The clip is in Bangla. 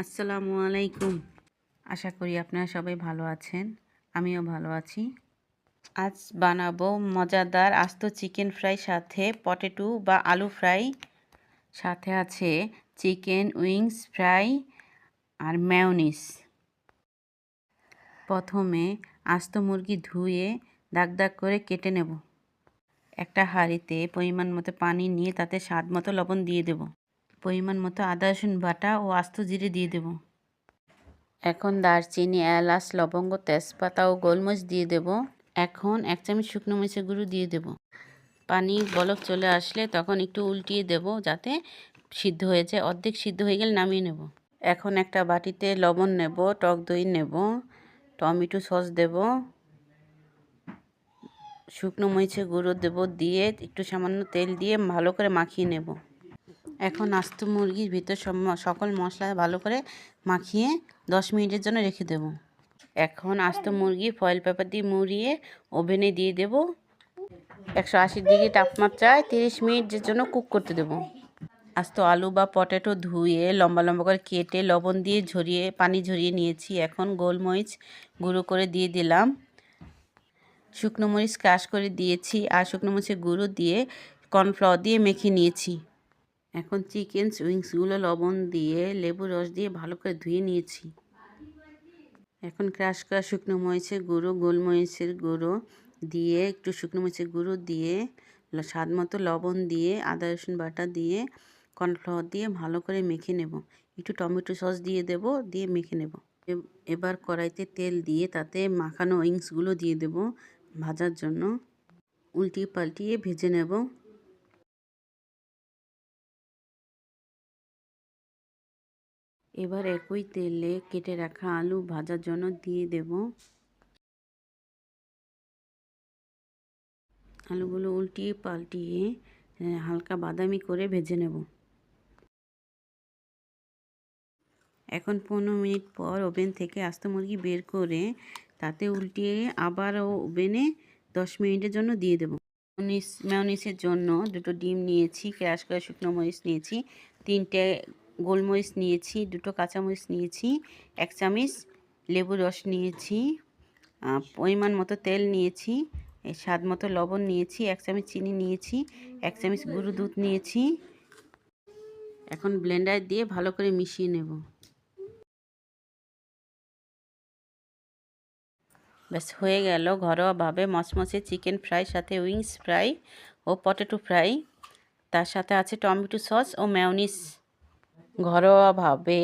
আসসালামু আলাইকুম। আশা করি আপনারা সবাই ভালো আছেন। আমিও ভালো আছি। আজ বানাবো মজাদার আস্ত চিকেন ফ্রাই সাথে পটেটো বা আলু ফ্রাই। সাথে আছে চিকেন উইংস ফ্রাই আর মেয়োনিজ। প্রথমে আস্ত মুরগি ধুয়ে দাগ দাগ করে কেটে নেব। একটা হাঁড়িতে পরিমাণ মতো পানি নিয়ে তাতে স্বাদ মতো লবণ দিয়ে দেব। পরিমাণ মতো আদা রসুন বাটা ও আস্ত জিরে দিয়ে দেব। এখন দারচিনি, এলাচ, লবঙ্গ, তেজপাতা ও গোলমরিচ দিয়ে দেব। এখন 1 চামচ শুকনো মরিচের গুঁড়ো দিয়ে দেব। পানি বলক চলে আসলে তখন একটু উল্টিয়ে দেব যাতে সিদ্ধ হয়ে যায়। অর্ধেক সিদ্ধ হয়ে গেলে নামিয়ে নেব। এখন একটা বাটিতে লবণ নেব, টক দই নেব, টমেটো সস দেব, শুকনো মরিচের গুঁড়ো দেব, দিয়ে একটু সামান্য তেল দিয়ে ভালো করে মাখিয়ে নেব। এখন আস্ত মুরগির ভিতর সকল মশলা ভালো করে মাখিয়ে 10 মিনিটের জন্য রেখে দেব। এখন আস্ত মুরগি ফয়েল পেপার দিয়ে মুড়িয়ে ওভেনে দিয়ে দেব। 180 ডিগ্রি তাপমাত্রায় 30 মিনিটের জন্য কুক করতে দেব। আস্ত আলু বা পটেটো ধুয়ে লম্বা লম্বা করে কেটে লবণ দিয়ে পানি ঝরিয়ে নিয়েছি। এখন গোলমরিচ গুঁড়ো করে দিয়ে দিলাম। শুকনো মরিচ ক্রাশ করে দিয়েছি আর শুকনো মরিচের গুঁড়ো দিয়ে কর্নফ্লাওয়ার দিয়ে মেখে নিয়েছি। এখন চিকেন উইংসগুলো লবণ দিয়ে লেবু রস দিয়ে ভালো করে ধুয়ে নিয়েছি। এখন ক্রাশ করা শুকনো মরিচের গুঁড়ো, গোলমরিচের গুঁড়ো দিয়ে একটু শুকনো মরিচের গুঁড়ো দিয়ে স্বাদ মতো লবণ দিয়ে আদা রসুন বাটা দিয়ে কর্নফ্লাওয়ার দিয়ে ভালো করে মেখে নেব। একটু টমেটো সস দিয়ে দেব, দিয়ে মেখে নেব। এবার কড়াইতে তেল দিয়ে তাতে মাখানো উইংসগুলো দিয়ে দেব ভাজার জন্য। উল্টিয়ে পাল্টিয়ে ভেজে নেব। এবার একই তেলে কেটে রাখা আলু ভাজার জন্য দিয়ে দেব। আলুগুলো উল্টিয়ে পাল্টিয়ে হালকা বাদামি করে ভেজে নেব। এখন 15 মিনিট পর ওভেন থেকে আস্ত মুরগি বের করে তাতে উল্টিয়ে আবার ওভেনে 10 মিনিটের জন্য দিয়ে দেব। মেয়োনিজের জন্য 2টো ডিম নিয়েছি, ক্রাশ করে শুকনো মরিচ নিয়েছি, 3টে গোলমরিচ নিয়েছি, 2টো কাঁচামরিচ নিয়েছি, 1 চামচ লেবু রস নিয়েছি, পরিমাণ মতো তেল নিয়েছি, স্বাদ মতো লবণ নিয়েছি, 1 চামচ চিনি নিয়েছি, 1 চামচ গুঁড়ো দুধ নিয়েছি। এখন ব্লেন্ডার দিয়ে ভালো করে মিশিয়ে নেব। ব্যাস হয়ে গেল ঘরোয়াভাবে মচমচে চিকেন ফ্রাই সাথে উইংস ফ্রাই ও পটেটো ফ্রাই। তার সাথে আছে টমেটো সস ও মেয়োনিজ। ঘরোয়াভাবে